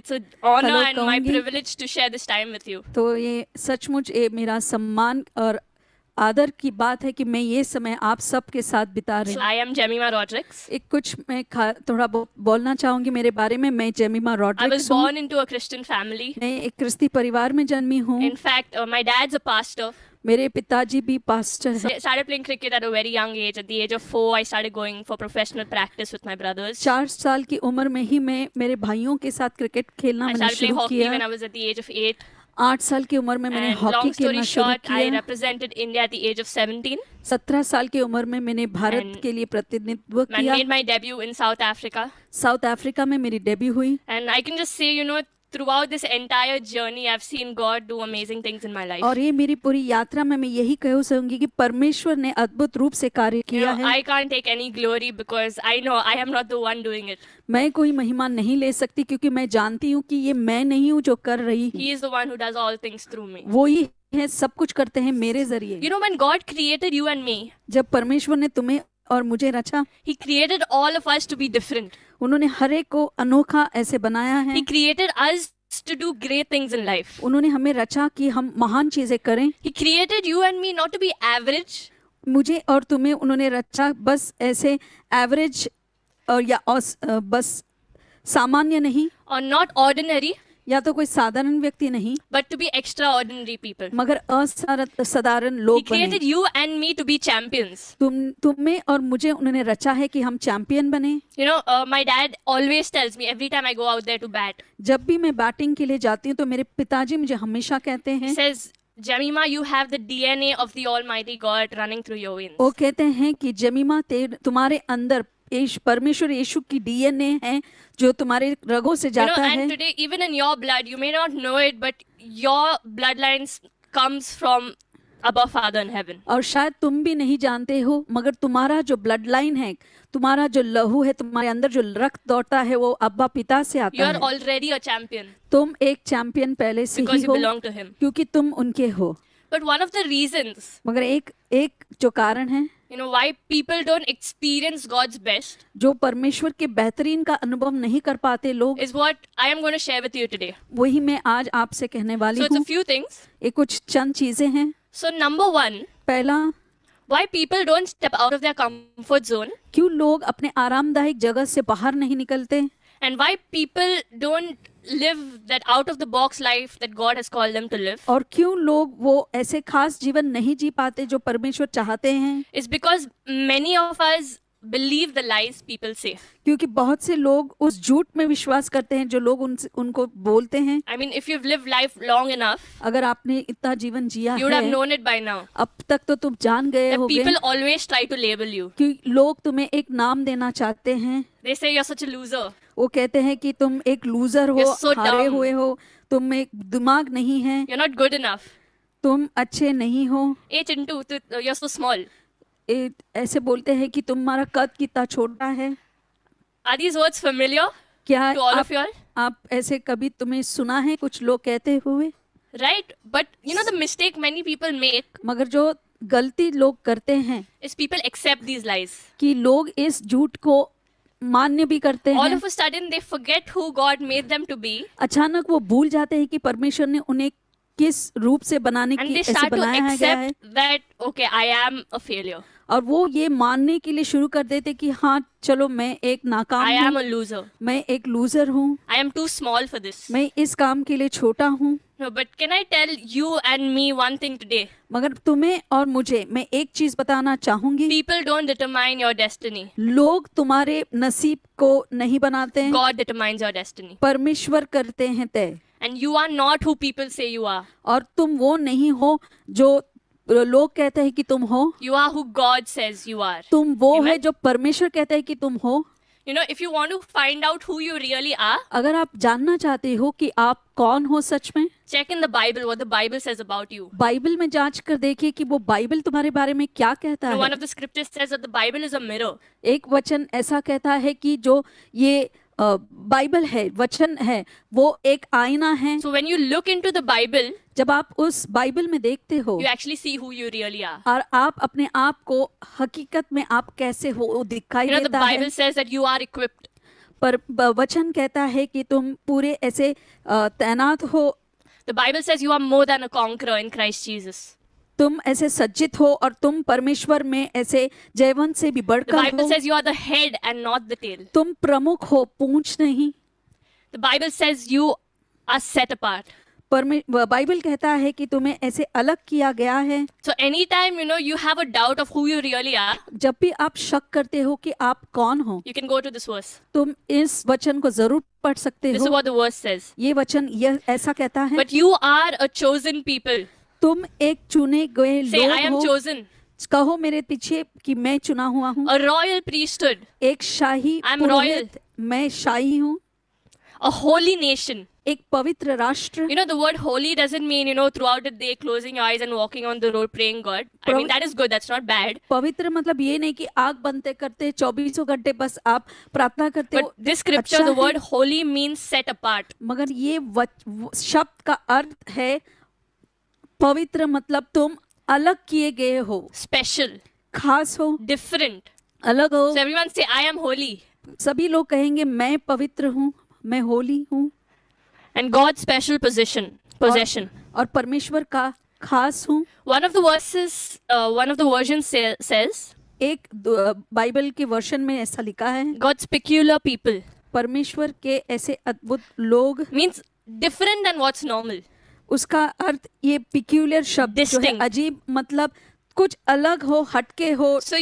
It's an honor Hello and my कहूंगी। privilege to share this time with you. तो ये सचमुच ये मेरा सम्मान और आदर की बात है कि मैं ये समय आप सबके साथ बिता रही So हूँ। I am Jemima Rodrigues. एक कुछ मैं थोड़ा बोलना चाहूंगी मेरे बारे में। मैं जेमिमा I was रॉड्रिक्स हूँ। born into a Christian family. मैं एक क्रिस्ती परिवार में जन्मी हूँ। In fact, my dad's a pastor. मेरे पिताजी भी पास्टर So हैं। I started playing cricket at a very young age. At the age of 4, I started going for professional practice with my brothers. 4 साल की उम्र में ही मैं मेरे भाइयों के साथ क्रिकेट खेलना I मैंने started playing शुरू hockey किया। when I was at the age of 8. 8 साल की उम्र में मैंने And हॉकी long story खेलना शुरू short, I किया। represented India at the age of 17. 17 साल की उम्र में मैंने भारत And के लिए प्रतिनिधित्व I किया। made my debut in South Africa. South Africa में मेरी डेब्यू हुई। And I can just say, throughout this entire journey, I've seen God do amazing things in my life. और ये मेरी पूरी यात्रा में मैं यही कहूँ सहूंगी कि परमेश्वर ने अद्भुत रूप से कार्य किया है। I can't take any glory because I know I am not the one doing it. मैं कोई महिमा नहीं ले सकती क्योंकि मैं जानती हूँ कि ये मैं नहीं हूँ जो कर रही हूँ। He is the one who does all things through me. वो ही है, सब कुछ करते हैं मेरे जरिए। When God created you and me, जब परमेश्वर ने तुम्हें और मुझे रचा, He created all of us to be different. उन्होंने हर एक को अनोखा ऐसे बनाया है। He created us to do great things in life. उन्होंने हमें रचा कि हम महान चीजें करें। He created you and me not to be average, मुझे और तुम्हें उन्होंने रचा बस ऐसे एवरेज और या बस सामान्य नहीं, or not ordinary, या तो कोई साधारण व्यक्ति नहीं, but to be extraordinary people. मगर असाधारण He लोग created बने। you and me to be champions. तुम्हें और मुझे उन्होंने रचा है कि हम चैंपियन बने। My dad always tells me every time I go out there to bat. जब भी मैं बैटिंग के लिए जाती हूँ तो मेरे पिताजी मुझे हमेशा कहते He हैं, says, Jemima, you have the DNA of the Almighty God running through your veins. वो कहते हैं कि जमीमा तुम्हारे अंदर परमेश्वर यीशु की डीएनए है जो तुम्हारे रगों से जाता है। And today, even in your blood, you may not know it, but your bloodlines comes from above Father in heaven. और शायद तुम भी नहीं जानते हो, मगर तुम्हारा जो ब्लड लाइन है, तुम्हारा जो लहू है, तुम्हारे अंदर जो रक्त दौड़ता है, वो अब्बा पिता से You आता are है। already a champion तुम एक चैंपियन पहले से because ही you हो belong to Him. क्योंकि तुम उनके हो। But one of the reasons, मगर एक जो कारण है why people don't experience God's best जो परमेश्वर के बेहतरीन का अनुभव नहीं कर पाते लोग, is what I am going to share with you today. वही मैं आज आपसे कहने वाली So it's a हूँ। few things. ये कुछ चंद चीजें हैं। So number one, पहला, why people don't step out of their comfort zone, क्यों लोग अपने आरामदायक जगह से बाहर नहीं निकलते, and why people don't live that out of the box life that God has called them to live, और क्यों लोग वो ऐसे खास जीवन नहीं जी पाते जो परमेश्वर चाहते हैं, is because many of us believe the lies people say. क्योंकि बहुत से लोग उस झूठ में विश्वास करते हैं जो लोग उनको बोलते हैं। I mean, if you've lived life long enough, अगर आपने इतना जीवन जिया you would have है, known it by now. अब तक तो तुम जान गए That होगे people always try to label you. कि लोग तुम्हें एक नाम देना चाहते हैं। They say you're such a loser. वो कहते हैं कि तुम एक लूजर हो, You're so हारे dumb. हुए हो, तुम में दिमाग नहीं है, You're not good enough. तुम अच्छे नहीं हो। Hey Chintu, you're so small. ऐसे बोलते हैं कि तुम्हारा कद कितना छोटा है। Are these words familiar क्या to all of you all? आप ऐसे कभी तुम्हें सुना है कुछ लोग कहते हुए? Right? But the mistake many people make मगर जो गलती लोग करते हैं is people accept these lies. कि लोग इस झूठ को मान्य भी करते All हैं। of a sudden, they forget who God made them to be, अचानक वो भूल जाते हैं कि परमेश्वर ने उन्हें किस रूप से बनाने and की they ऐसे start to बनाया है गया है, accept that, okay, I am a failure. और वो ये मानने के लिए शुरू कर देते कि हाँ चलो मैं एक नाकाम I am हूँ, a loser. मैं एक लूजर हूँ, I am too small for this. मैं इस काम के लिए छोटा हूँ। No, but can I tell you and me one thing today? मगर तुम्हें और मुझे मैं एक चीज बताना चाहूंगी, People don't determine your destiny. लोग तुम्हारे नसीब को नहीं बनाते हैं, God determines your destiny. परमेश्वर करते हैं तय। And you are not who people say you are. और तुम वो नहीं हो जो लोग कहते हैं कि तुम हो, You are who God says you are. तुम वो Amen. है जो परमेश्वर कहते हैं कि तुम हो। If you want to find out who you really are, अगर आप जानना चाहते हो कि आप कौन हो सच में, check in the Bible what the Bible says about you. Bible में जांच कर देखिए कि वो बाइबल तुम्हारे बारे में क्या कहता One है। of the scriptures says that the Bible is a mirror. एक वचन ऐसा कहता है कि जो ये बाइबल है, वचन है, वो एक आईना है। So when you look into the Bible, जब आप उस बाइबल में देखते हो you actually see who you really are. और आप अपने आप को हकीकत में आप कैसे हो वो दिखाई The देता है। Bible says that you are equipped. पर वचन कहता है कि तुम पूरे ऐसे तैनात हो, The Bible says you are more than a conqueror in Christ Jesus. तुम ऐसे सज्जित हो और तुम परमेश्वर में ऐसे जयवंत से भी The बढ़कर Bible हो। says you are the head and not the tail. तुम प्रमुख हो, पूंछ नहीं। The Bible says you are set apart. Bible कहता है कि तुम्हें ऐसे अलग किया गया है। So anytime you have a doubt of who you really are, जब भी आप शक करते हो कि आप कौन हो, you can go to this verse. तुम इस वचन को जरूर पढ़ सकते This is हो। what the verse says. ये वचन यह ऐसा कहता है, But you are a chosen people. तुम एक चुने गए Say, I am लोग हो। chosen. कहो मेरे पीछे कि मैं चुना हुआ हूँ। A royal priesthood. एक शाही I'm पुरोहित, मैं शाही हूँ। A holy nation. एक पवित्र राष्ट्र। The word holy doesn't mean, throughout the day closing your eyes and walking on the road praying God. I mean, that is good. That's not bad. पवित्र मतलब ये नहीं कि आग बनते करते 24 घंटे बस आप प्रार्थना करते हो। But this scripture, the word holy means set apart. मगर ये शब्द का अर्थ है पवित्र, मतलब तुम अलग किए गए हो, Special. खास हो, Different. अलग हो। So everyone say, I am holy. सभी लोग कहेंगे मैं पवित्र हूँ, मैं होली हूँ। And God's special possession. और परमेश्वर का खास हूँ। One of the verses, one of the versions says, एक बाइबल के वर्षन में ऐसा लिखा है, God's peculiar people. परमेश्वर के ऐसे अद्भुत लोग। Means different than what's normal. उसका अर्थ ये पिक्यूलियर शब्द जो है, Distinct. अजीब, मतलब कुछ अलग हो, हटके हो। So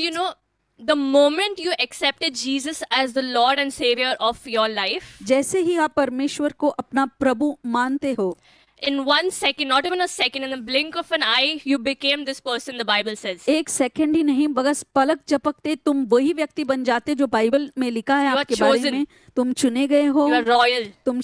the moment you accepted Jesus as the Lord and Savior of your life, जैसे ही आप परमेश्वर को अपना प्रभु मानते हो, in 1 second, not even a second, in the blink of an eye, you became this person, the Bible says. एक second ही नहीं, बस पलक झपकते तुम वही व्यक्ति बन जाते जो बाइबल में लिखा है You are आपके बारे chosen. में। तुम चुने गए हो, You are royal. तुम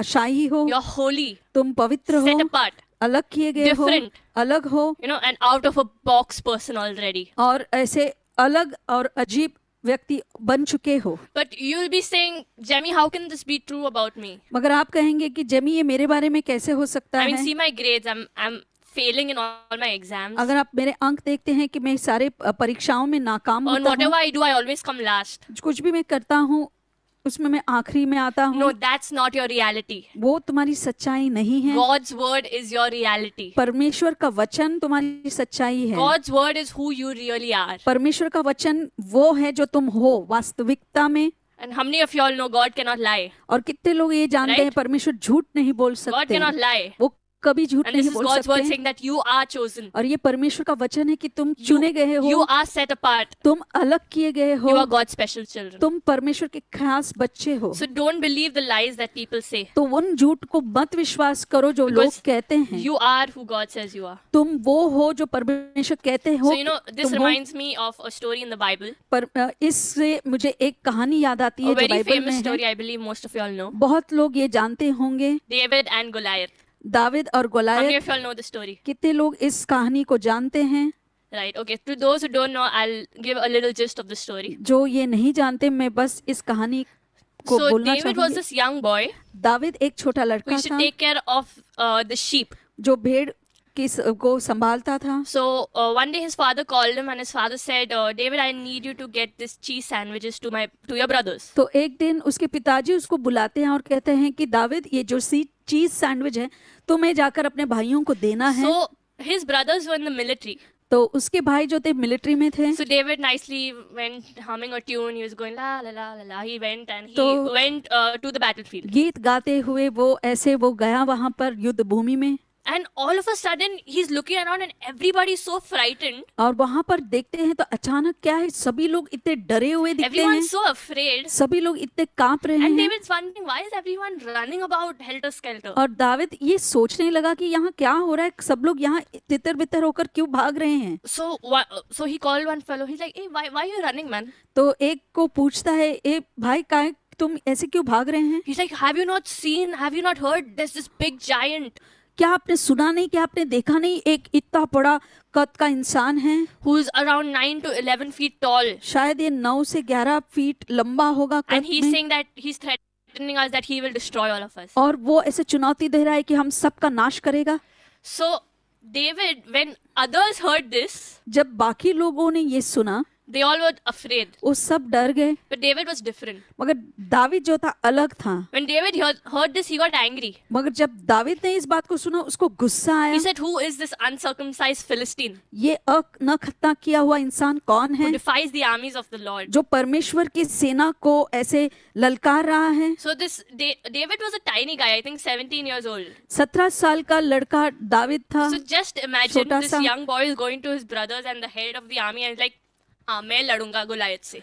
शाही हो, You are holy. तुम पवित्र Set हो, apart. अलग किए गए हो, Different. अलग हो, And out of a box person already. और ऐसे अलग और अजीब व्यक्ति बन चुके हो। But you'll be saying, Jemmy, how can this be true about me? मगर आप कहेंगे कि जेमी ये मेरे बारे में कैसे हो सकता I mean, है? see my grades. I'm failing in all my exams. अगर आप मेरे अंक देखते हैं कि मैं सारे परीक्षाओं में नाकाम On होता whatever हूँ, I do, I always come last. कुछ भी मैं करता हूँ उसमें मैं आखिरी में आता हूँ। No, that's not your reality. वो तुम्हारी सच्चाई नहीं है। God's word is your reality. परमेश्वर का वचन तुम्हारी सच्चाई है। God's word is who you really are. परमेश्वर का वचन वो है जो तुम हो वास्तविकता में। And how many of you all know God cannot lie? और कितने लोग ये जानते Right? हैं परमेश्वर झूठ नहीं बोल God सकते, cannot lie. वो कभी झूठ And this नहीं is बोल God's word सकते। saying that you are chosen. और ये परमेश्वर का वचन है कि तुम चुने गए You हो, are set apart. तुम अलग किए गए You are हो, God's special children. तुम परमेश्वर के खास बच्चे हो। So don't believe the lies that people say. तो उन झूठ को मत विश्वास करो जो लोग Because कहते हैं। You are who God says you are. तुम वो हो जो परमेश्वर कहते हो। So this तुम हो। reminds me of a story in the Bible. पर इससे मुझे एक कहानी याद आती है A जो very बाइबल famous में story, है। I believe most of you all know. बहुत लोग ये जानते होंगे, David and Goliath. दाविद और How many Goliath. of you all know the story? कितने लोग इस कहानी को जानते हैं? Right. Okay. To those who don't know, I'll give a little gist of the story. जो ये नहीं जानते, मैं बस इस कहानी को So बोलना David was चाहूंगी। this young boy दाविद एक छोटा who लड़का used to था take care of the sheep. जो भेड़ को संभालता था। So one day his father called him and his father said, David, I need you to get this cheese sandwiches to your brothers. तो एक दिन उसके पिताजी उसको बुलाते हैं और कहते हैं कि दाविद, ये जो चीज सैंडविच है तुम्हें जाकर अपने भाइयों को देना है। So his brothers were in the military. तो उसके भाई जो थे मिलिट्री में थे। So David nicely went humming a tune. He was going la la la la la. He went and he तो went to the battlefield. गीत गाते हुए वो गया वहां पर युद्ध भूमि में। And all of a sudden he's looking around and everybody is so frightened. और वहां पर देखते हैं तो अचानक क्या है, सभी लोग इतने डरे हुए दिखते हैं, Everyone's so afraid. सभी लोग इतने कांप रहे And हैं। David's wondering why is everyone running about helter skelter. और दाविद ये सोचने लगा कि यहाँ क्या हो रहा है, सब लोग यहाँ तितर बितर होकर क्यों भाग रहे हैं। So he called one fellow. He's like, hey, why are you running, man? तो एक को पूछता है, ए भाई काय तुम ऐसे क्यों भाग रहे हैं? He's like, have you not seen? Have you not heard? There's this big giant क्या आपने सुना नहीं, क्या आपने देखा नहीं, एक इतना बड़ा कद का इंसान है who's around 9 to 11 feet tall. शायद ये 9 से 11 फीट लंबा होगा कद And he's में। saying that he's threatening us that he will destroy all of us. और वो ऐसे चुनौती दे रहा है कि हम सबका नाश करेगा। So David, when others heard this, जब बाकी लोगों ने ये सुना, They all were afraid. वो सब डर गए, But David was different. मगर दावीद जो था अलग था। When David heard this, he got angry. मगर जब दावीद ने इस बात को सुना, उसको गुस्सा आया। He said, "Who is this uncircumcised Philistine ये न खतना किया हुआ इंसान कौन है who defies the armies of the Lord?" जो परमेश्वर की सेना को ऐसे ललकार रहा है? So this David was a tiny guy, I think 17 years old. 17 साल का लड़का दावीद था। So just imagine छोटा this सा। young boy is going to his brothers and the head of the army and like, हाँ मैं लड़ूंगा गोलायत से.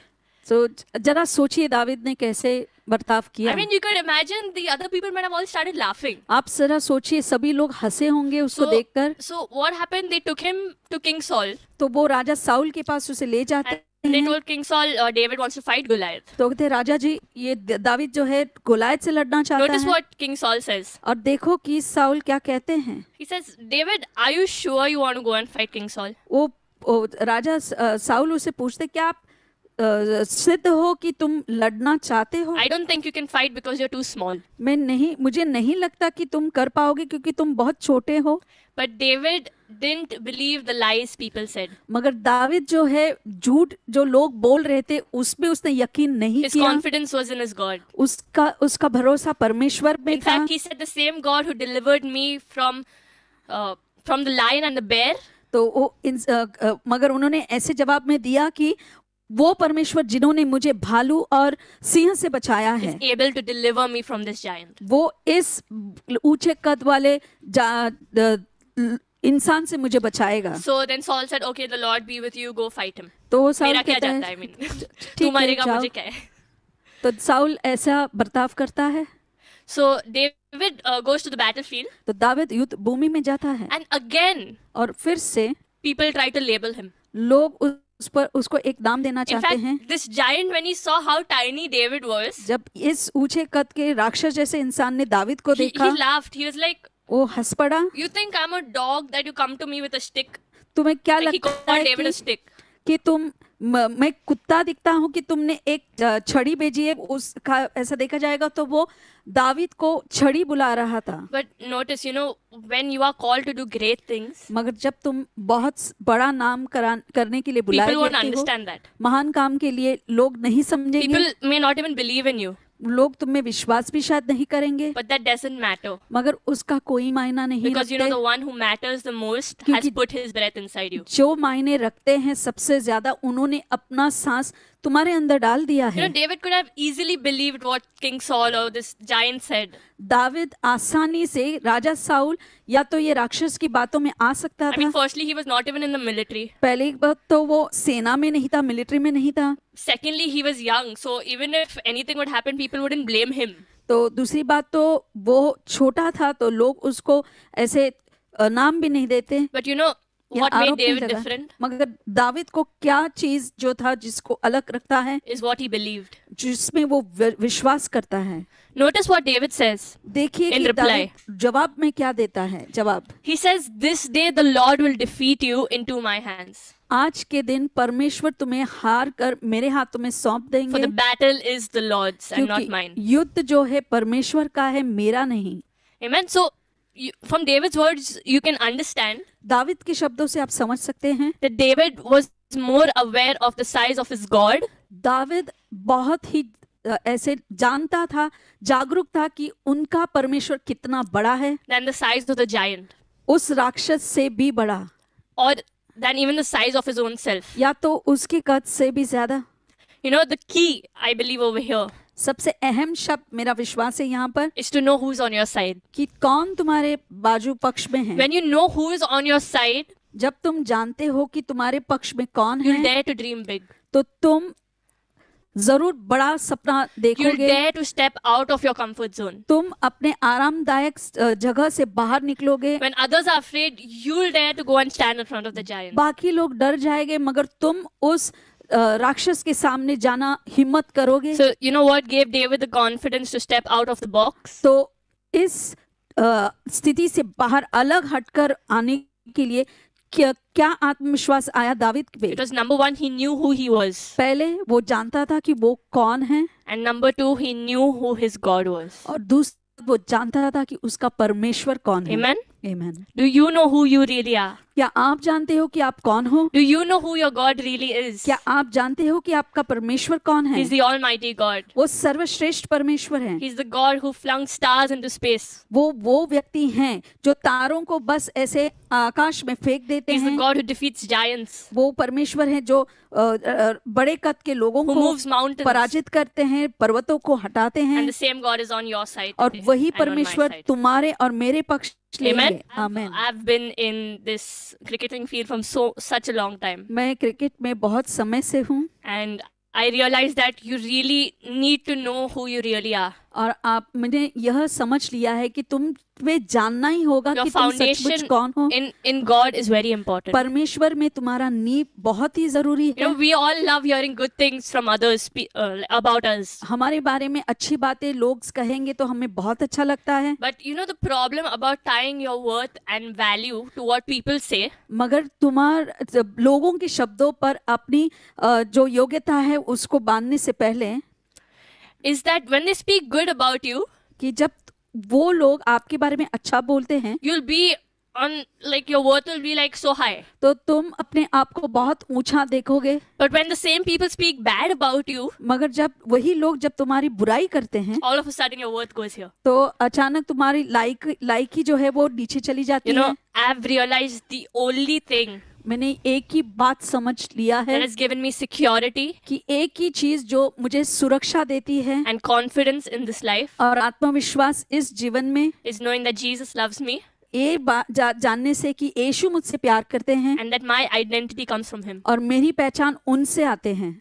तो जरा सोचिए दावीद ने कैसे बर्ताव किया। I mean, you could imagine the other people might have all started laughing. आप जरा सोचिए, सभी लोग हंसे होंगे उसको देखकर। So what happened? They took him to King Saul. तो वो राजा साउल के पास उसे ले जाते And they हैं। told King Saul, David wants to fight Goliath. तो कहते राजा जी, ये दावीद जो है गोलायत से लड़ना चाहता Notice है। what King Saul says. और देखो कि साउल क्या कहते हैं। He says, David, are you sure you want to go and fight King Saul? वो राजा साउल उसे पूछते, क्या आप सिद्ध हो कि तुम लड़ना चाहते हो? I don't think you can fight because you're too small. मुझे नहीं लगता कि तुम कर पाओगे क्योंकि तुम बहुत छोटे हो। But David didn't believe the lies people said. मगर दावीद जो है, झूठ जो लोग बोल रहे थे उसमें उसने यकीन नहीं His किया। confidence was in his God. उसका भरोसा परमेश्वर में In था। fact, he said, the same God who delivered me from the lion and the bear तो मगर उन्होंने ऐसे जवाब में दिया कि वो परमेश्वर जिन्होंने मुझे भालू और सिंह से बचाया है, is able to deliver me from this giant. वो इस ऊंचे कद वाले इंसान से मुझे बचाएगा। So then Saul said, okay, the Lord be with you, go fight him. तो साउल मेरा क्या कहता जाता है, है, I mean, ठीक तू है, मरेगा जाओ। मुझे क्या है? तो साउल ऐसा बर्ताव करता है। So David goes to the battlefield तो दावीद युद्ध भूमि में जाता है and again और फिर से people try to label him. लोग उस पर उसको एक नाम देना In चाहते हैं। fact, this giant, when he saw how tiny David was, जब इस ऊंचे कद के राक्षस जैसे इंसान ने दावीद को he देखा, laughed. He was like, वो हंस पड़ा। you think I'm a dog that you come to me with a stick? तुम्हें क्या Like he लगता called है David a stick. कि मैं कुत्ता दिखता हूँ कि तुमने एक छड़ी भेजी है? उसका ऐसा देखा जाएगा तो वो दावीद को छड़ी बुला रहा था। But notice, when you are called to do great things, मगर जब तुम बहुत बड़ा नाम करने के लिए बुलाए people won't जाते हो, understand that. महान काम के लिए, लोग नहीं समझेंगे, People may not even believe in you, लोग तुम में विश्वास भी शायद नहीं करेंगे, but that doesn't matter. मगर उसका कोई मायना नहीं Because रखते। the one who matters the most has क्योंकि put his breath inside you. जो मायने रखते हैं सबसे ज्यादा, उन्होंने अपना सांस तुम्हारे अंदर डाल दिया है। David could have easily believed what King Saul or this giant said. David आसानी से राजा साउल या तो ये राक्षस की बातों में आ सकता I mean, था। firstly, he was not even in the military. पहली बात तो वो सेना में नहीं था, मिलिट्री में नहीं था। Secondly, he was young, so even if anything would happen, people wouldn't blame him. तो दूसरी बात तो वो छोटा था तो लोग उसको ऐसे नाम भी नहीं देते। But या what made आरोप नहीं David लगा। different मगर दावीद को क्या चीज जो था जिसको अलग रखता है, is what he believed. जिसमें वो विश्वास करता है। Notice what David says. देखिए In कि reply. दावीद जवाब में क्या देता है। जवाब, He says, this day the Lord will defeat you into my hands. आज के दिन परमेश्वर तुम्हें हार कर मेरे हाथों में सौंप For देंगे, the battle is the Lord's and not mine. क्योंकि युद्ध जो है परमेश्वर का है, मेरा नहीं। Amen. So, from David's words, you can understand David के शब्दों से आप समझ सकते हैं that David was more aware of the size of his God David बहुत ही ऐसे जानता था, जागरूक था कि उनका परमेश्वर कितना बड़ा है, than the size of the giant, उस राक्षस से भी बड़ा, or than even the size of his own self. या तो उसके कद से भी ज्यादा। The key, I believe over here, सबसे अहम शब्द मेरा विश्वास है यहाँ पर is to know who's on your side. कि कौन तुम्हारे बाजू पक्ष में है। When you know who is on your side, जब तुम जानते हो कि तुम्हारे पक्ष में कौन you'll है, dare to dream big. तो तुम जरूर बड़ा सपना You'll देखोगे। dare to step out of your comfort zone. तुम अपने आरामदायक जगह से बाहर निकलोगे। When others are afraid, you'll dare to go and stand in front of the giant. बाकी लोग डर जाएंगे मगर तुम उस राक्षस के सामने जाना हिम्मत करोगे। So, what gave David the confidence to step out of the box? तो इस स्थिति से बाहर अलग हटकर आने के लिए क्या आत्मविश्वास आया दावीद पे? It was number one, he knew who he was. पहले वो जानता था कि वो कौन है, And number two, he knew who his God was. और दूसरा वो जानता था कि उसका परमेश्वर कौन है। Amen? Amen. Do you know who you really are? क्या आप जानते हो कि आप कौन हो? Do you know who your God really is? क्या आप जानते हो कि आपका परमेश्वर कौन है? He's the Almighty God. वो सर्वश्रेष्ठ परमेश्वर है। He's the God who flung stars into space. वो व्यक्ति हैं जो तारों को बस ऐसे आकाश में फेंक देते He's the हैं। God who defeats giants. वो परमेश्वर है जो बड़े कद के लोगों Who को moves mountains. पराजित करते हैं, पर्वतों को हटाते And हैं, the same God is on your side और today वही and on my परमेश्वर side. तुम्हारे और मेरे पक्ष लेंगे। Amen. Amen. I've been in this cricketing field from such a long time, मैं क्रिकेट में बहुत समय से हूँ and I realized that you really need to know who you really are. और मैंने यह समझ लिया है कि तुम्हें जानना ही होगा Your कि तुम सचमुच foundation कौन हो। in God is very important. परमेश्वर में तुम्हारा नींव बहुत ही जरूरी You know, है। we all love hearing good things from others about us. हमारे बारे में अच्छी बातें लोग कहेंगे तो हमें बहुत अच्छा लगता है, But you know the problem about tying your worth and value to what people say मगर लोगों के शब्दों पर अपनी जो योग्यता है उसको बांधने से पहले is that when they speak good about you, कि जब वो लोग आपके बारे में अच्छा बोलते हैं you'll be on, like, your worth will be like so high. तो तुम अपने आप को बहुत ऊंचा देखोगे, But when the same people speak bad about you, मगर वही लोग जब तुम्हारी बुराई करते हैं all of a sudden your worth goes here. तो अचानक तुम्हारी लाइकी जो है वो नीचे चली जाती You know, है। I've realized the only thing मैंने एक ही बात समझ लिया है that has given me security कि एक ही चीज जो मुझे सुरक्षा देती है and confidence in this life और आत्मविश्वास इस जीवन में, is knowing that Jesus loves me ये जानने से कि यीशु मुझसे प्यार करते हैं and that my identity comes from him. और मेरी पहचान उनसे आते हैं।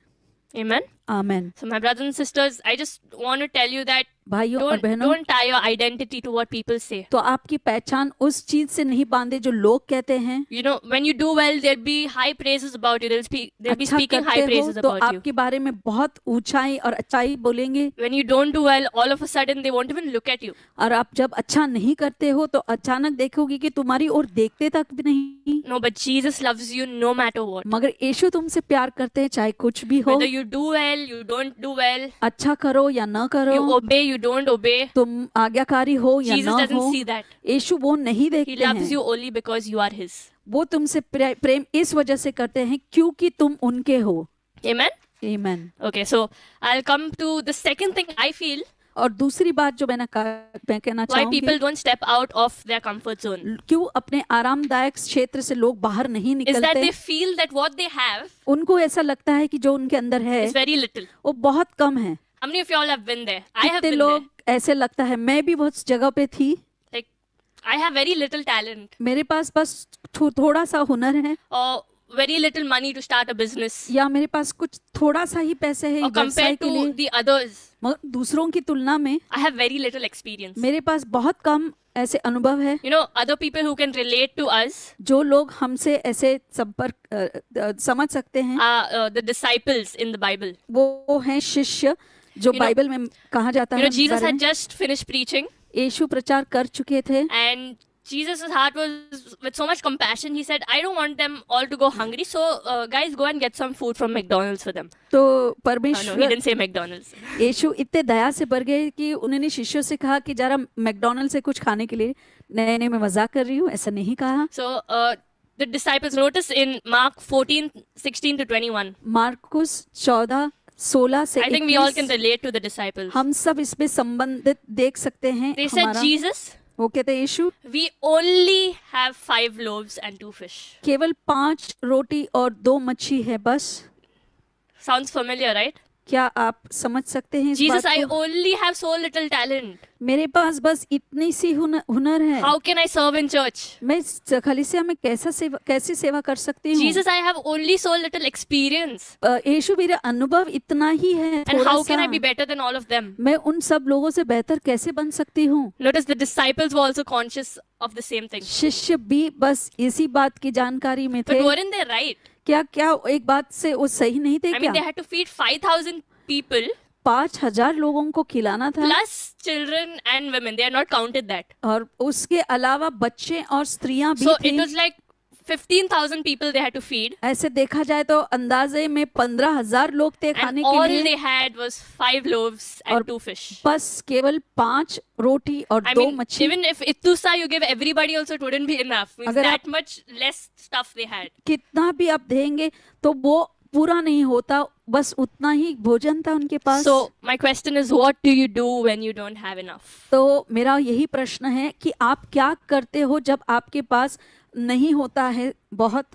Amen. Amen. So my brothers and sisters, I just want to tell you that भाइयों और बहनों, don't tie your identity to what people say. तो आपकी पहचान उस चीज से नहीं बांधे जो लोग कहते हैं। You know, when you do well, there'll be high praises about you. They'll be अच्छा speaking high करते हो praises तो about you. आपके बारे में बहुत ऊंचाई और अच्छाई बोलेंगे, When you don't do well, all of a sudden they won't even look at you. और आप जब अच्छा नहीं करते हो तो अचानक देखोगे कि तुम्हारी ओर देखते तक भी नहीं। No, but Jesus loves you no matter what. मगर यीशु तुमसे प्यार करते हैं चाहे कुछ भी हो। Whether you do well, you don't do well, अच्छा करो या न करो, you obey, you don't obey. तुम आज्ञाकारी हो या Jesus न doesn't हो, see that. यीशु वो नहीं He देखते loves हैं। you only because you are his. वो तुमसे प्रेम इस वजह से करते हैं क्योंकि तुम उनके हो। Amen. Amen. Okay, so I'll come to the second thing I feel और दूसरी बात जो मैं कहना why चाहूंगी, people don't step out of their comfort zone क्यों अपने आरामदायक क्षेत्र से लोग बाहर नहीं is that निकलते। they feel that what they have उनको ऐसा लगता है कि जो उनके अंदर है is very little. वो बहुत कम है। How many of y'all have been there? I have कितने been लोग there. ऐसे लगता है, मैं भी बहुत जगह पे थी, Like, I have very little talent मेरे पास बस थोड़ा सा हुनर है or very little money to start a business या मेरे पास कुछ थोड़ा सा ही पैसे है or व्यवसाय compared के to लिए, the others, मगर दूसरों की तुलना में I have very little experience. मेरे पास बहुत कम ऐसे अनुभव है। You know, other people who can relate to us जो लोग हमसे ऐसे संपर्क समझ सकते हैं are the disciples in the Bible. वो हैं शिष्य जो You know- बाइबल में कहा जाता You है know, Jesus बारे had में। just finished preaching यीशु प्रचार कर चुके थे and Jesus' heart was with so much compassion. He said, I don't want them all to go hungry. So, guys, go and get some food from McDonald's for them. तो No, he परमेश्वर didn't say McDonald's. यीशु इतने दया से भर गए कि उन्होंने शिष्यों से कहा कि जरा मैकडोनल्ड से कुछ खाने के लिए, नहीं मैं मजाक कर रही हूँ, ऐसा नहीं कहा। So, the disciples, notice in Mark 14:16 to 21. Marcus 14:16 से I think we all can 21 relate to the disciples. हम सब इसमें संबंधित देख सकते हैं। They said, हमारा Jesus, वो कहते हैं यीशु we only have 5 loaves and 2 fish. केवल 5 रोटी और 2 मच्छी है बस। Sounds familiar, right? क्या आप समझ सकते हैं इस Jesus, बात I को? only have so little talent. मेरे पास बस इतनी सी हुनर है, How can I serve in church? मैं इस कलीसिया में कैसे सेवा कर सकती हूँ। Jesus, I have only so little experience. यीशु मेरा अनुभव इतना ही है, And थोड़ा how can I सा। be better than all of them? मैं उन सब लोगों से बेहतर कैसे बन सकती हूँ। Notice the disciples were also conscious of the same thing. शिष्य भी बस इसी बात की जानकारी में थे। But weren't they right? क्या एक बात से वो सही नहीं थे I mean, they क्या? had to feed 5,000 people 5,000 लोगों को खिलाना था plus children and women. They are not counted that. और उसके अलावा बच्चे और स्त्रियां भी So थी। it was like 15,000 people they had to feed. ऐसे देखा जाए तो अंदाजे में 15,000 लोग थे And खाने all के लिए, they had was 5 loaves and और 2 fish. बस केवल 5 रोटी और I 2 mean, मच्छी। even if Ittusa you give everybody also, it wouldn't be enough. Means अगर that much less stuff they had. कितना भी आप देंगे तो वो पूरा नहीं होता, बस उतना ही भोजन था उनके पास। So my question is, what do you do when you don't have enough? तो मेरा यही प्रश्न है कि आप क्या करते हो जब आपके पास नहीं होता है बहुत?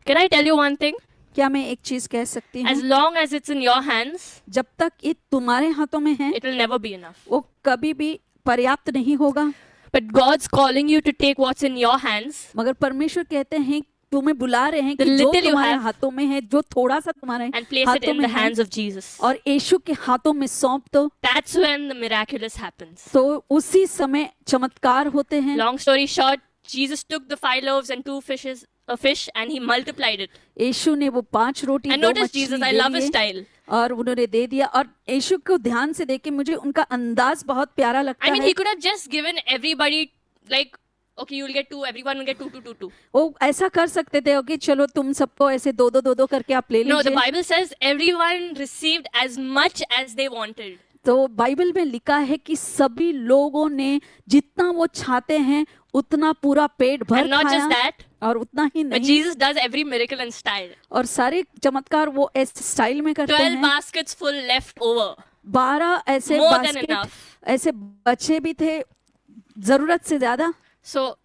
Can I tell you one thing? क्या मैं एक चीज कह सकती As हूँ? long as it's in your hands, जब तक ये तुम्हारे हाथों में है it will never be enough. वो कभी भी पर्याप्त नहीं होगा। But God's calling you to take what's in your hands मगर परमेश्वर कहते हैं, तुम्हें बुला रहे हैं कि The जो little you तुम्हारे have, हाथों में है, जो थोड़ा सा तुम्हारे and place it हाथों in में the है, hands of Jesus. और यीशु के हाथों में सौंप दो, That's when the miraculous happens. तो उसी समय चमत्कार होते हैं। Long story short, Jesus took the 5 loaves and 2 fish and he multiplied it. यीशु ने वो 5 रोटी And 2 notice मछली Jesus, I they love his दिए style. और उन्होंने दे दिया। और यीशु को ध्यान से देख के मुझे उनका अंदाज बहुत प्यारा लगता I mean, है। he could have just given everybody like, okay, you'll get 2, everyone will get 2, 2, 2, 2. वो ऐसा कर सकते थे कि चलो तुम सबको ऐसे 2 करके आप ले No, the लीजिए। Bible says everyone received as much as they wanted. तो बाइबल में लिखा है कि सभी लोगों ने जितना वो चाहते हैं उतना पूरा पेट भर And not just खाया, that, और उतना ही but नहीं, Jesus does every miracle in style. और सारे चमत्कार वो ऐसे स्टाइल में करते 12 हैं। baskets full left over. 12 ऐसे More than बास्केट enough. ऐसे बचे भी थे जरूरत से ज्यादा। So,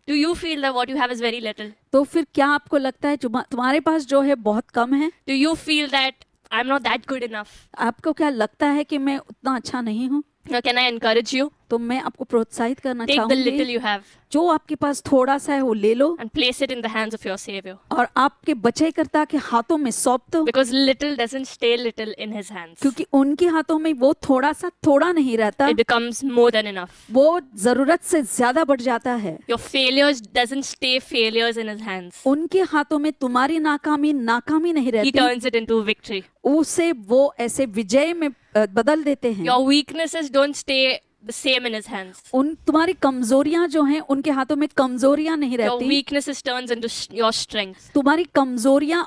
do you feel that what you have is very little? तो फिर क्या आपको लगता है तुम्हारे पास जो है बहुत कम है? Do you feel that I'm not that good enough? आपको क्या लगता है कि मैं उतना अच्छा नहीं हूँ? Now, can I encourage you? तो मैं आपको प्रोत्साहित करना Take the little चाहूंगी, you have जो आपके पास थोड़ा सा है वो ले लो and place it in the hands of your Savior. और आपके बचेकर्ता के हाथों में सौंप दो, Because little doesn't stay little in His hands. क्योंकि उनके हाथों में वो थोड़ा सा थोड़ा नहीं रहता, It becomes more than enough. वो जरूरत से ज्यादा बढ़ जाता है। Your failures doesn't stay failures in His hands. उनके हाथों में तुम्हारी नाकामी नाकामी नहीं He रहती, turns it into victory. उसे वो ऐसे विजय में बदल देते हैं। Your weaknesses don't stay the same in His hands. उन तुम्हारी कमजोरियां जो हैं उनके हाथों में कमजोरियां नहीं Your रहती, weaknesses turns into your strength. तुम्हारी कमजोरियां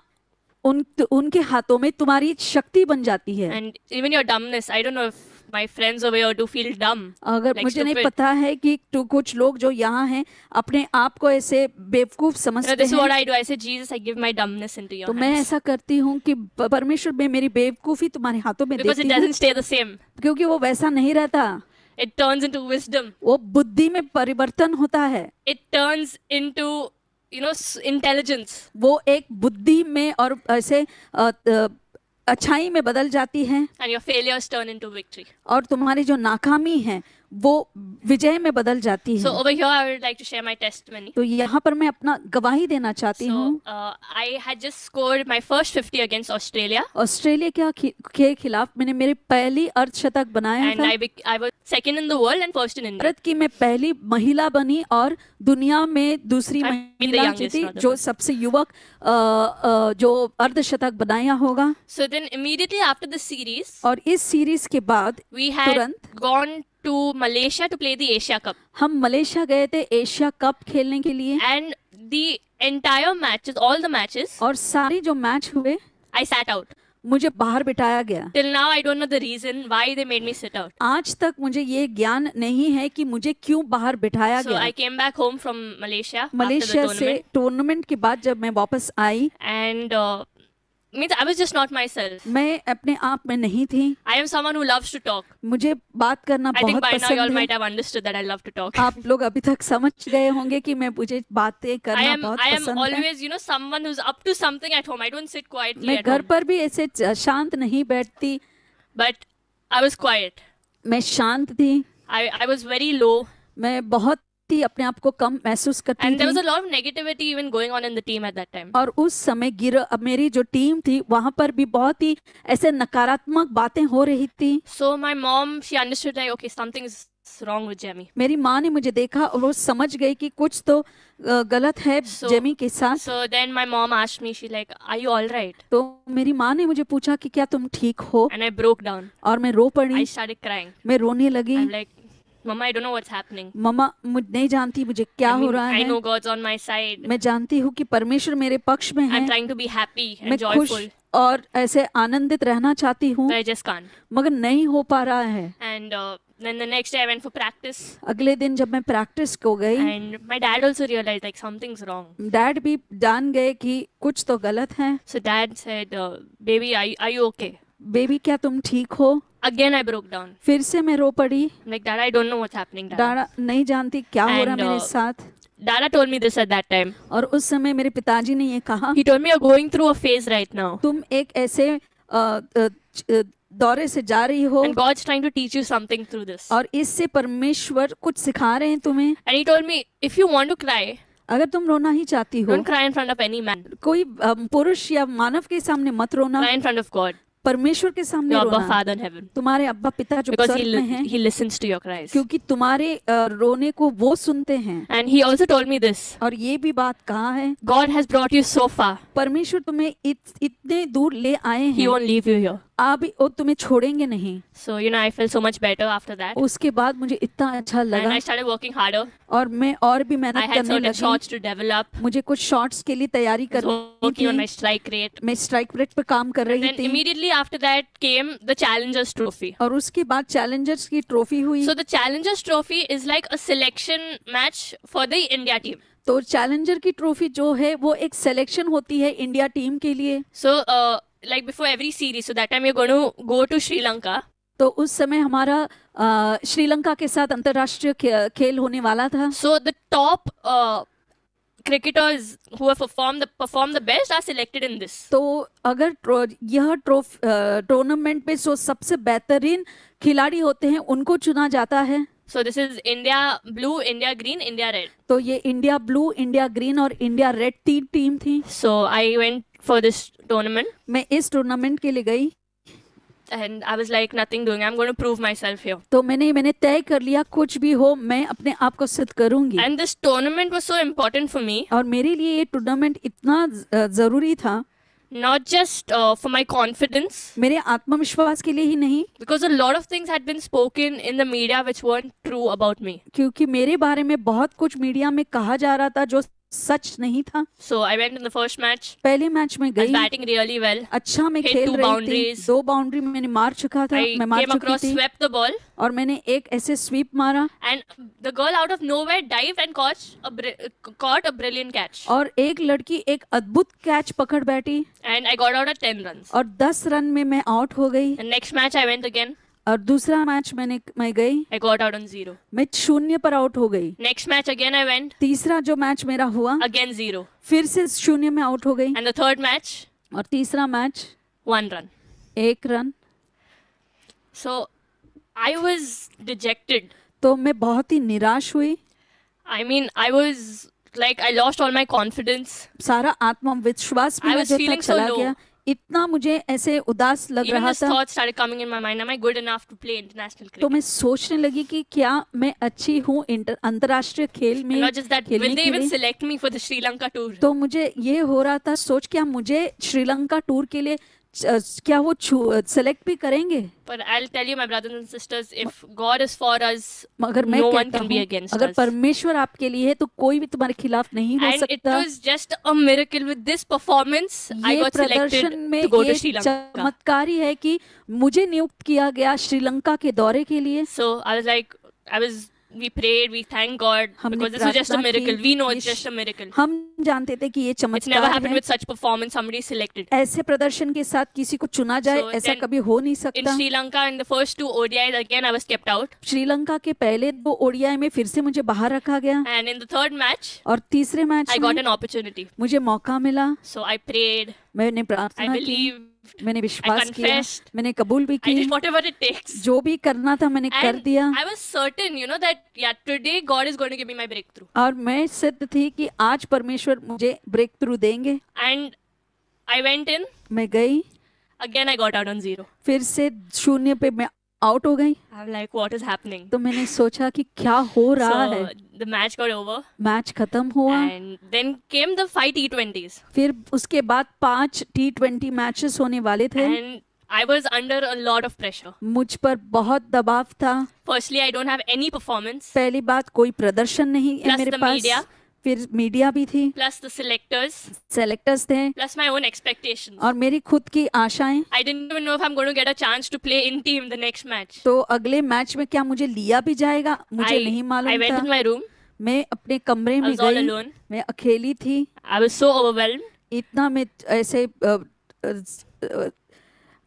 उनके हाथों में तुम्हारी शक्ति बन जाती है। And even your dumbness, I don't know if my friends over here do feel dumb. अगर like मुझे नहीं stupid. पता है कि तो कुछ लोग जो यहाँ हैं अपने आप को ऐसे बेवकूफ You know, समझते this is what हैं, I do. I say, Jesus, I give my dumbness into your तो मैं hands. ऐसा करती हूँ कि परमेश्वर मैं मेरी बेवकूफी तुम्हारे हाथों में Because it देती हूँ, doesn't stay the same. क्योंकि वो वैसा नहीं रहता, It turns into wisdom. वो बुद्धि में परिवर्तन होता है, It turns into, you know, intelligence. वो एक बुद्धि में और ऐसे अच्छाई में बदल जाती है, And your failures turn into victory. और तुम्हारी जो नाकामी है वो विजय में बदल जाती So है। over here, I would like to share my testimony. तो यहाँ पर मैं अपना गवाही देना चाहती हूँ। So I had just scored my first 50 against Australia. Australia के खिलाफ मैंने मेरी पहली अर्धशतक बनाया And था। I was second in the world and first in India. Bharat की मैं पहली महिला बनी और दुनिया में दूसरी I'm the महिला youngest, जीती not the जो first. सबसे युवक जो अर्धशतक बनाया होगा। So then immediately after the series, और इस सीरीज के बाद we had तुरंत gone to Malaysia to play the Asia Cup. हम मलेशिया गए थे एशिया कप खेलने के लिए, And the entire matches, all the matches, और सारे जो मैच हुए I sat out. मुझे बाहर बिठाया गया। Till now, I don't know the reason why they made me sit out. आज तक मुझे ये ज्ञान नहीं है कि मुझे क्यों बाहर बिठाया So गया। I came back home from Malaysia after the Malaysia से tournament. टूर्नामेंट के बाद जब मैं वापस आई, And means I was just not myself. मैं अपने आप में नहीं थी। I am someone who loves to talk. मुझे बात करना I think बहुत by now you all पसंद might है। have understood that I love to talk. आप लोग अभी तक समझ गए होंगे कि मुझे बातें करना बहुत I am पसंद है। always, you know, someone who's up to something at home. I don't sit quietly मैं at घर home. पर भी ऐसे शांत नहीं बैठती, But I was quiet. मैं शांत थी, I was very low. मैं बहुत ही अपने आप को कम महसूस करती And there was थी। a lot of negativity even going on in the team at that time. और उस समय अब मेरी जो टीम थी वहां पर भी बहुत ही ऐसे नकारात्मक बातें हो रही थी। So my mom, she understood like, okay, something's wrong with Jamie. मेरी माँ ने मुझे देखा और वो समझ गई कि कुछ तो गलत है So- जेमी के साथ। So then my mom asked me, she like, are you all right? तो मेरी माँ ने मुझे पूछा कि क्या तुम ठीक हो, And I broke down. और मैं रो I पड़ी, started crying. मैं रोने लगी। I'm like, Mama, I don't know what's happening. मम्मा मुझ नहीं जानती मुझे क्या I हो mean, रहा I है। know God's on my side. मैं जानती हूँ कि परमेश्वर मेरे पक्ष में है। I'm trying to be happy मैं and खुश joyful, और ऐसे आनंदित रहना चाहती हूँ, but I just can't. मगर नहीं हो पा रहा है। And then the next day I went for practice, अगले दिन जब मैं प्रैक्टिस को गई, and my dad also realized like something's wrong. Dad भी जान गए कि कुछ तो गलत है। So dad said, "Baby, are you okay?" Baby क्या तुम ठीक हो? Again I broke down. फिर से मैं रो पड़ी। I'm like, Dad, I don't know what's happening, Dad. डाड़ा नहीं जानती क्या हो रहा And, मेरे साथ। Dada told me this at that time. और उस समय मेरे पिताजी ने ये कहा, He told me you're going through a phase right now, तुम एक ऐसे दौरे से जा रही हो and God's trying to teach you something through this. और इससे परमेश्वर कुछ सिखा रहे हैं तुम्हें। And he told me, if you want to cry, अगर तुम रोना ही चाहती हो, don't cry in front of any man. कोई पुरुष या मानव के सामने मत रोना, Cry in front of God, परमेश्वर के सामने your Abba रोना, Father in heaven, तुम्हारे अब्बा पिता जो because स्वर्ग में हैं, he listens to your cries. क्योंकि तुम्हारे रोने को वो सुनते हैं। And he also told me this, और ये भी बात कहा है, God has brought you so far. परमेश्वर तुम्हें इतने दूर ले आए He हैं, won't leave you here. आप वो तुम्हें छोड़ेंगे नहीं। So, I felt so much better after that. उसके बाद मुझे इतना अच्छा And लगा I started working harder. और मैं और भी I मेहनत had करने certain लगी। shots to develop. मुझे कुछ शॉट्स के लिए तैयारी I was करनी working on my थी। strike rate. मैं स्ट्राइक रेट पे काम कर And रही then थी immediately after that came the Challengers Trophy. और उसके बाद चैलेंजर्स की ट्रॉफी हुई। So the Challengers Trophy is like a selection match for the India team. तो चैलेंजर की ट्रॉफी जो है वो एक सिलेक्शन होती है इंडिया टीम के लिए। So like before every series, so that time you're going to go to Sri Lanka. तो उस समय हमारा श्रीलंका के साथ अंतर्राष्ट्रीय खेल होने वाला था। So the top cricketers who have performed the best are selected in this. तो अगर यह टूर्नामेंट में जो सबसे बेहतरीन खिलाड़ी होते हैं उनको चुना जाता है। So this is India blue, India green, India red. तो ये इंडिया ब्लू, इंडिया ग्रीन और इंडिया रेड तीन टीम थी। So I went for this tournament मैं इस टूर्नामेंट के लिए गई and I was like nothing doing. I'm going to prove myself here. तो मैंने तय कर लिया कुछ भी हो मैं अपने आप को सिद्ध करूंगी। And this tournament was so important for me. और मेरे लिए ये टूर्नामेंट इतना जरूरी था, Not just for my confidence, मेरे आत्मविश्वास के लिए ही नहीं, because a lot of things had been spoken in the media which weren't true about me. क्योंकि मेरे बारे में बहुत कुछ मीडिया में कहा जा रहा था जो सच नहीं था। So I went in the first match. पहले मैच में I was गई, batting really well. अच्छा मैं hit खेल 2 रही boundaries. थी, 2 बाउंड्री मैंने मार चुका था, I मैं मार came चुकी across, थी swept the ball, और मैंने एक ऐसे स्वीप मारा and the girl out of nowhere dived and caught a brilliant catch. और एक लड़की एक अद्भुत कैच पकड़ बैठी And I got out at 10 runs. और 10 रन में मैं आउट हो गई। The next match I went again. और दूसरा मैच मैं गई, I got out on 0. मैं 0 पर आउट हो गई। Next match again I went, तीसरा जो मैच मेरा हुआ again 0. फिर से 0 में आउट हो गई And the third match, और तीसरा match 1 run. 1 run. So I was dejected. तो मैं बहुत ही निराश हुई, I mean, I was like, I lost all my confidence. सारा आत्मविश्वास I मेरा was जो था feeling so चला low. गया, इतना मुझे ऐसे उदास लग Even रहा this था। thought started coming in my mind, am I good enough to play international तो मैं cricket? सोचने लगी कि क्या मैं अच्छी हूँ अंतर्राष्ट्रीय खेल And में not just that, खेलने will they के even लिए। select me for the Sri Lanka tour? तो मुझे ये हो रहा था सोच, क्या मुझे श्रीलंका टूर के लिए क्या वो सेलेक्ट भी करेंगे? But I'll tell you, my brothers and sisters, if God is for us, मगर मैं no one कहता can be हूँ against अगर us. परमेश्वर आपके लिए है तो कोई भी तुम्हारे खिलाफ नहीं हो And it सकता। was just a miracle. With this performance, I ये got प्रदर्शन selected में to go to ये Sri Lanka. चमत्कारी है कि मुझे नियुक्त किया गया श्रीलंका के दौरे के लिए। So I was like, we prayed, we thanked God हमने because this was just a प्रार्थना miracle. की, We know ये it's just a miracle. हम जानते थे कि ये It's never चमत्कार happened है, with such performance. Somebody is selected. ऐसे प्रदर्शन के साथ किसी को चुना जाए So ऐसा then कभी हो नहीं In सकता। Sri Lanka, in the first 2 ODIs, again I was kept out. Sri Lanka के पहले 2 ओडीआई में फिर से मुझे बाहर रखा गया And in the third match, और तीसरे मैच I got में an opportunity. मुझे मौका मिला। So I prayed, मैंने I प्रार्थना की, believed, मैंने विश्वास I किया, confessed. मैंने कबूल भी I did की, whatever it takes. जो भी करना था मैंने कर And दिया। I was certain, that today God is going to give me my breakthrough. और मैं सिद्ध थी कि आज परमेश्वर मुझे ब्रेक थ्रू देंगे। And I went in, मैं गई, again I got out on 0. फिर से 0 पे मैं आउट हो गई। I'm like, what is happening? तो मैंने सोचा कि क्या हो रहा है। So the match got over. Match खत्म हुआ, And then came the 5 T20s. फिर उसके बाद 5 T20 मैचेस होने वाले थे And I was under a lot of pressure. मुझ पर बहुत दबाव था। Firstly, I don't have any performance. पहली बात, कोई प्रदर्शन नहीं है Plus मेरे the पास। media. फिर मीडिया भी थी, Plus the selectors. सेलेक्टर्स थे, Plus my own expectations. और मेरी खुद की आशाएं। I didn't even know if I'm going to get a chance to play in team the next match. तो अगले मैच में क्या मुझे लिया भी जाएगा, मुझे नहीं I मालूम went था। in my room. मैं अपने कमरे I में was all गई, alone. मैं अकेली थी। I was so overwhelmed इतना मैं ऐसे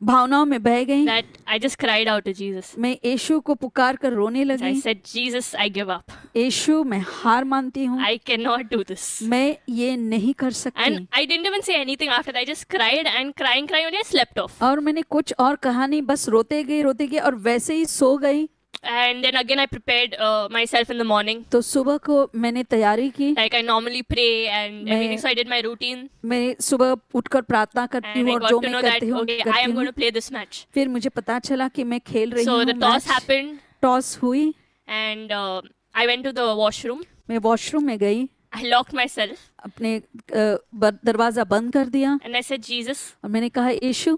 भावनाओं में बह गई, that I just cried out to Jesus. मैं यीशु को पुकार कर रोने I लगी। said, Jesus, I give up. यीशु, मैं हार मानती हूँ, I cannot do this. मैं ये नहीं कर सकती। And I didn't even say anything after that. I just cried and crying, only I slept off. और मैंने कुछ और कहा नहीं, बस रोते गई और वैसे ही सो गई। And then again I prepared myself in the morning. तो सुबह को मैंने तैयारी की। Like I normally pray and everything. So I did my routine. मैं सुबह उठकर प्रार्थना करती And हूँ I और got जो to मैं know that, करती हूँ okay, I करती am going हूँ। to play this match. फिर मुझे पता चला कि मैं खेल रही So हूँ the toss match. happened toss हुई, and I went to the washroom. मैं वॉशरूम में गई, I locked myself अपने दरवाजा बंद कर दिया and I said, Jesus, और मैंने कहा, यीशु,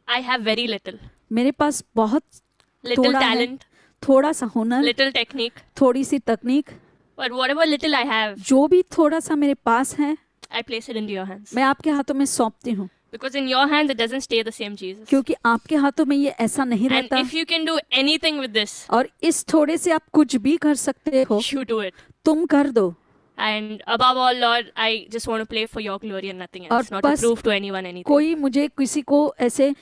I have very little. मेरे पास बहुत Little थोड़ा है, talent, थोड़ा सा हुनर, little technique. थोड़ी सी तकनीक, But whatever little I have, जो भी थोड़ा सा मेरे पास है, I place it into your hands. मैं आपके हाथों में सौंपती हूँ, Because in your hands, it doesn't stay the same, Jesus. क्योंकि आपके हाथों में ये ऐसा नहीं And रहता। if you can do anything with this, और इस थोड़े से आप कुछ भी कर सकते हो, you do it. तुम कर दो। And above all, Lord, I just want to play for your glory and nothing else. और Not to बस prove to anyone anything. कोई मुझे किसी को ऐसे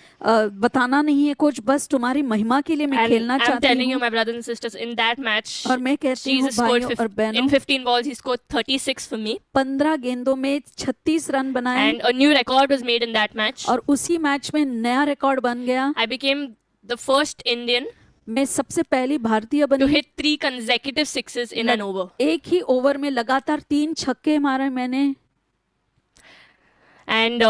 बताना नहीं है कुछ, बस तुम्हारी महिमा के लिए मैं And खेलना I'm चाहती telling you, हूँ। my brothers and sisters, in that match, और मैं कहती हूँ Jesus scored भाइयों और in बहनों, 15 balls, he scored 36 for me. 15 गेंदों में 36 रन बनाए And a new record was made in that match. और उसी मैच में नया रिकॉर्ड बन गया। I became the first Indian मैं सबसे पहली भारतीय to बनी। hit 3 consecutive sixes in an over. एक ही ओवर में लगातार 3 छक्के मारे मैंने। And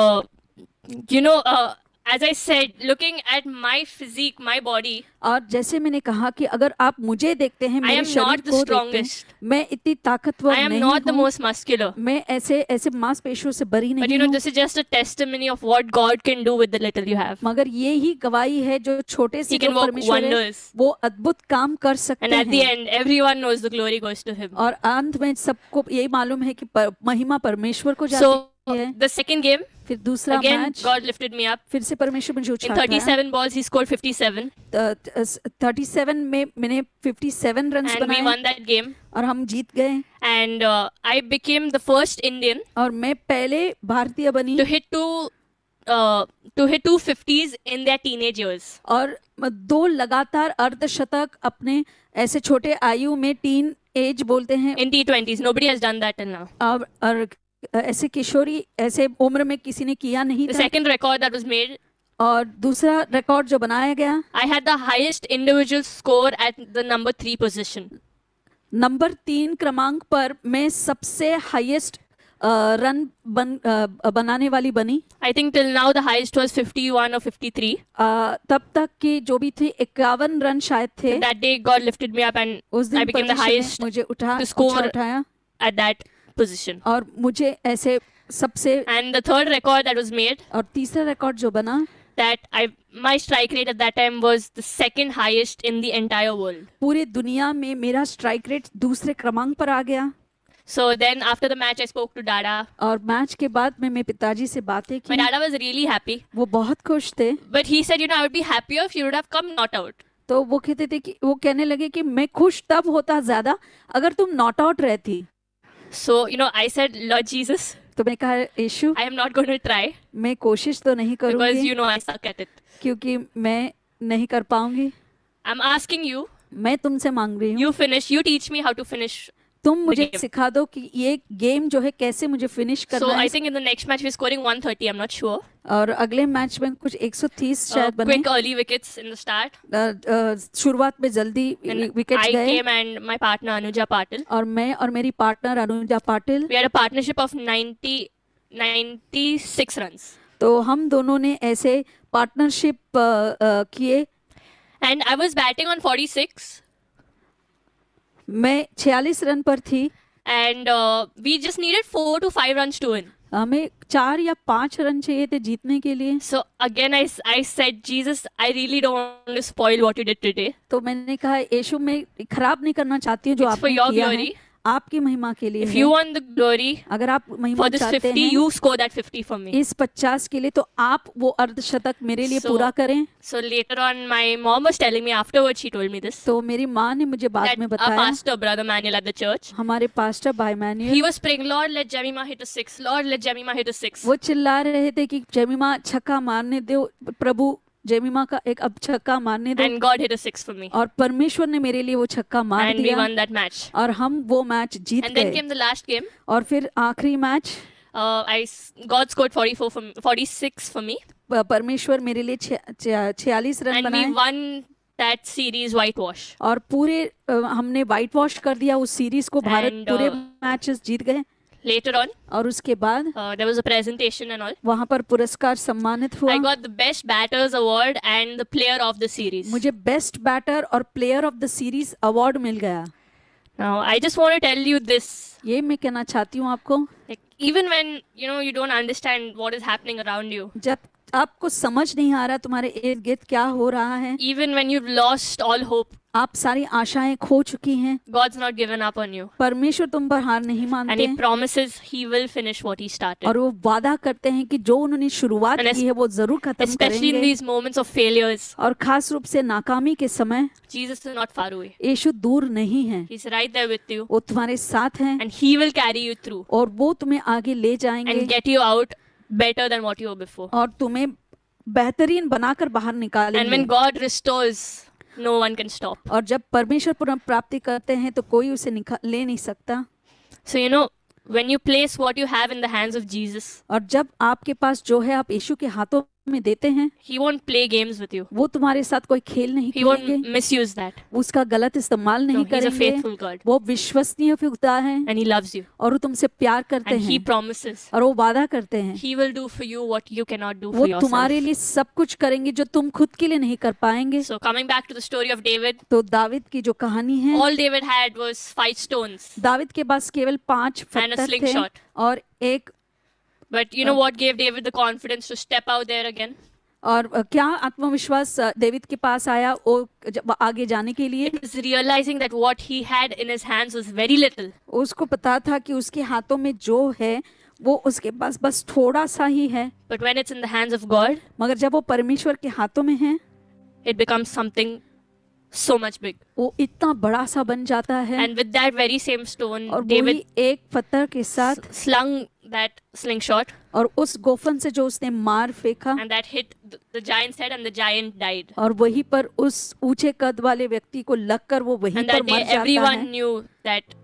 as I said, looking at my physique, my body, और जैसे मैंने कहा कि अगर आप मुझे देखते हैं, I मेरे am शरीर not the को देखते हैं, strongest. मैं इतनी ताकतवर I am नहीं not the हूँ। most muscular. मैं ऐसे मांसपेशियों से बरी But नहीं हूँ। this is just a testimony of what God can do with the little you have. मगर ये ही गवाही है, जो छोटे से He can जो work परमेश्वर है, wonders. वो अद्भुत काम कर सकते And at the हैं। end, everyone knows the glory goes to Him. और अंत में सबको यही मालूम है कि महिमा परमेश्वर को So, जाती है। the second game, फिर दूसरा again, match, God lifted me up. फिर से परमेश्वर मुझे In उठाया। 37 balls, He scored 57. 37 में मैंने 57 रन And we बनाए won that game. और हम जीत गए। And I became the first Indian और मैं पहले भारतीय बनी to hit two 50s in their teenage years. और 2 लगातार अर्धशतक अपने ऐसे छोटे आयु में, टीन एज बोलते हैं, In T20s, nobody has done that till now. और ऐसे किशोरी ऐसे उम्र में किसी ने किया नहीं The था। second record that was made, और दूसरा रिकॉर्ड जो बनाया गया, I had the highest individual score at the number 3 position. Number 3 क्रमांक पर मैं सबसे हाईएस्ट रन बनाने वाली बनी। I think till now the highest was 51 or 53. तब तक की जो भी थी 51 रन शायद थे। That day God lifted me up and उस I दिन became the परमेश्वर ने highest मुझे to score उठाया at that position. और मुझे ऐसे सबसे, And the third record that was made, और तीसरा रिकॉर्ड जो बना, that my strike rate at that time was the second highest in the entire world. पूरी दुनिया में मेरा स्ट्राइक रेट दूसरे क्रमांक पर आ गया। So then after the match I spoke to Dada. और मैच के बाद मैं मेरे पिताजी से बातें My की, Dada was really happy. वो बहुत खुश थे। But he said, I would be happier if you would have come not out. तो वो कहते थे कि वो कहने लगे कि मैं खुश तब होता ज्यादा अगर तुम नॉट आउट रहती। So, I said, Lord Jesus, तो मैं कहा, यीशु, I am not going to try मैं कोशिश तो नहीं because करूंगी I suck at it. क्योंकि मैं नहीं कर पाऊंगी। I'm asking you, मैं तुमसे मांग रही हूँ, you finish, you teach me how to finish. तुम मुझे game. सिखा दो कि ये गेम जो है कैसे मुझे फिनिश So करना I है। think in the next match we're scoring 130, I'm not sure. और अगले मैच में कुछ 130 शायद बने। Quick early wickets in the start. शुरुआत में जल्दी And विकेट्स I गए came and my partner Anuja Patil. और मैं और मेरी partner Anuja Patil, We had a partnership of 96 runs. तो हम दोनों ने ऐसे पार्टनरशिप किए। And I was batting on 46. मैं 46 रन पर थी And we just needed 4 to 5 runs to win. हमें 4 या 5 रन चाहिए थे जीतने के लिए। So again, I said, Jesus, I really don't want to spoil what you did today. तो मैंने कहा यीशु मैं खराब नहीं करना चाहती हूँ जो It's for आपने your किया है, glory. आपकी महिमा के लिए If है। you want the glory अगर आप महिमा for this चाहते 50, हैं you score that 50 for me. इस 50 के लिए, तो आप वो अर्धशतक मेरे लिए So- पूरा करें। So later on, my mom was telling me afterwards, she told me this, तो मेरी माँ ने मुझे बाद that में our बताया, pastor, Brother Manuel at the church, हमारे पास्टर भाई manual, he was praying, Lord, let Jemima hit a 6. Lord, let Jemima hit a 6. वो चिल्ला रहे थे कि जेमिमा छक्का मारने दो, प्रभु जेमिमा का एक अब छक्का मारने दो। And God hit a 6 for me. और परमेश्वर ने मेरे लिए वो छक्का मार And we दिया won that match. और हम वो मैच जीत And then गए। came the last game. और फिर आखिरी match God scored 46 for me. परमेश्वर मेरे लिए 46 रन And we बनाए won that series whitewash. और पूरे हमने व्हाइट वॉश कर दिया उस सीरीज को। भारत And, पूरे मैचेस जीत गए। Later on, और उसके बाद there was a presentation and all. वहां पर पुरस्कार सम्मानित हुआ। I got the best batters award and the player of the series. मुझे बेस्ट बैटर और player of the series award मिल गया। Now, I just want to tell you this. ये मैं कहना चाहती हूँ आपको, Like, even when you don't understand what is happening around you, जब आपको समझ नहीं आ रहा तुम्हारे इर्द गिर्द क्या हो रहा है, even when you've lost all hope, आप सारी आशाएं खो चुकी हैं, God's not given up on you. परमेश्वर तुम पर हार नहीं And मानते He promises He will finish what He started. और वो वादा करते हैं कि जो उन्होंने शुरुआत And की है वो जरूर खत्म Especially in करेंगे। these moments of failures, और खास रूप से नाकामी के समय Jesus is not far away. यीशु दूर नहीं है, He's right there with you. वो तुम्हारे साथ हैं And He will carry you through और वो तुम्हें आगे ले जाएंगे and get you out better than what you were before. और तुम्हें बेहतरीन बनाकर बाहर And निकालेंगे। when God restores, no one can stop. और जब परमेश्वर पुनर्प्राप्ति करते हैं तो कोई उसे ले नहीं सकता। So, when you place what you have in the hands of Jesus, और जब आपके पास जो है आप यीशु के हाथों में देते हैं, He won't play games with you. वो तुम्हारे साथ कोई खेल नहीं He won't खेलेंगे, misuse that. उसका गलत इस्तेमाल No, नहीं He's a करेंगे। faithful God. वो विश्वसनीय खुदा है And He loves you. और वो तुमसे प्यार करते And He हैं promises और वो वादा करते हैं He will do for you what you cannot do वो for yourself. तुम्हारे लिए सब कुछ करेंगे जो तुम खुद के लिए नहीं कर पाएंगे। So, coming back to the story of David, तो दाविद की जो कहानी है, all David had was 5 stones. David के पास केवल 5 And a पत्थर थे slingshot. और एक But you know what gave David the confidence to step out there again? और क्या आत्मविश्वास दाविद के पास आया वो जब आगे जाने के लिए? It was realizing that what he had in his hands was very little. उसको पता था कि उसके हाथों में जो है वो उसके पास बस थोड़ा सा ही है, But when it's in the hands of God, मगर जब वो परमेश्वर के हाथों में है it becomes something so much big. वो इतना बड़ा सा बन जाता है। And with that very same stone, और David वही एक पत्थर के साथ slung that slingshot, और उस गोफन से जो उसने मार फेंका and that hit the giant's head, and the giant died. और वहीं पर उस ऊंचे कद वाले व्यक्ति को लगकर वो वहीं And पर that मर day, जाता everyone है। knew that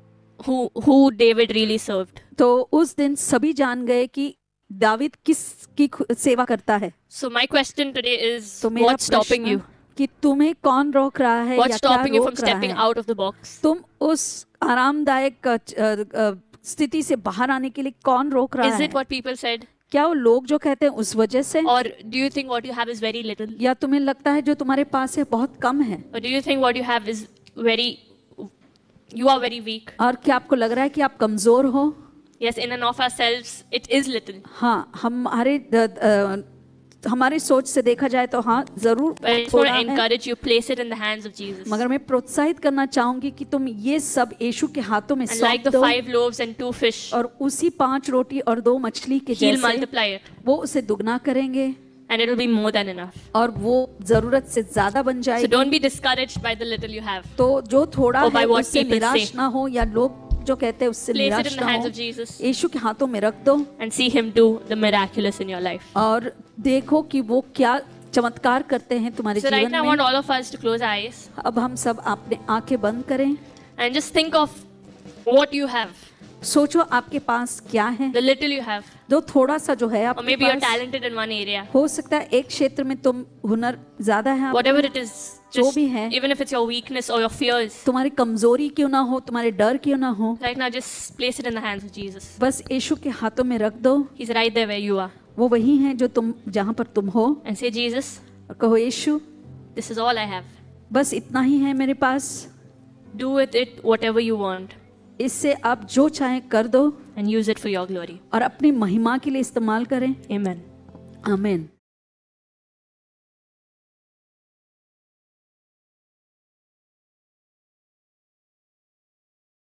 who David really served. तो उस दिन सभी जान गए कि दाविद किसकी सेवा करता है। So my question today is, तो मेरा what's stopping प्रश्न you? कि तुम्हें कौन रोक रहा है What's या क्या stopping you from रोक रहा stepping है? out of the box? तुम उस आरामदायक स्थिति से बाहर आने के लिए कौन रोक रहा Is है? it what people said? क्या वो लोग जो कहते हैं उस वजह से, Or do you think what you have is very little? या तुम्हें लगता है जो तुम्हारे पास है बहुत कम है? Or do you think what you have is you are very weak? और क्या आपको लग रहा है कि आप कमजोर हो? Yes, in and of ourselves, it is little. हाँ, हमारे सोच से देखा जाए तो हाँ जरूर But I just want थोड़ा to है, encourage you, place it in the hands of Jesus. मगर मैं प्रोत्साहित करना चाहूंगी कि तुम ये सब यीशु के हाथों में And like सौंप the दो 5 loaves and 2 fish, और उसी 5 रोटी और 2 मछली के He'll जैसे multiply it. वो उसे दुगना करेंगे And it'll be more than enough. और वो जरूरत से ज्यादा बन So जाएगी। don't be discouraged by the little you have. तो जो थोड़ा Or by है what उससे people निराश say. ना हो या लोग जो कहते हैं उससे Place it निराश in the ना hands हो, of Jesus यीशु के हाथों में रख दो and see Him do the miraculous in your life. और देखो कि वो क्या चमत्कार करते हैं तुम्हारे So right जीवन now I want में। all of us to close our eyes अब हम सब अपने आंखें बंद करें, and just think of what you have, सोचो आपके पास क्या है, the little you have. जो थोड़ा सा जो है Or आपके maybe you're pass. talented in one area. हो सकता है एक क्षेत्र में तुम हुनर ज्यादा है, Whatever it is, जो just भी है, even if it's your weakness or your fears, तुम्हारी कमजोरी क्यों ना हो, तुम्हारे डर क्यों ना हो, right now just place it in the hands of Jesus. बस यीशु के हाथों में रख दो। He's right there where you are. वो वही है जो तुम जहाँ पर तुम हो And say, Jesus, और कहो यीशु this is all I have. बस इतना ही है मेरे पास, Do with it whatever you want. इससे आप जो चाहें कर दो and use it for your glory. और अपनी महिमा के लिए इस्तेमाल करें. Amen. आमीन.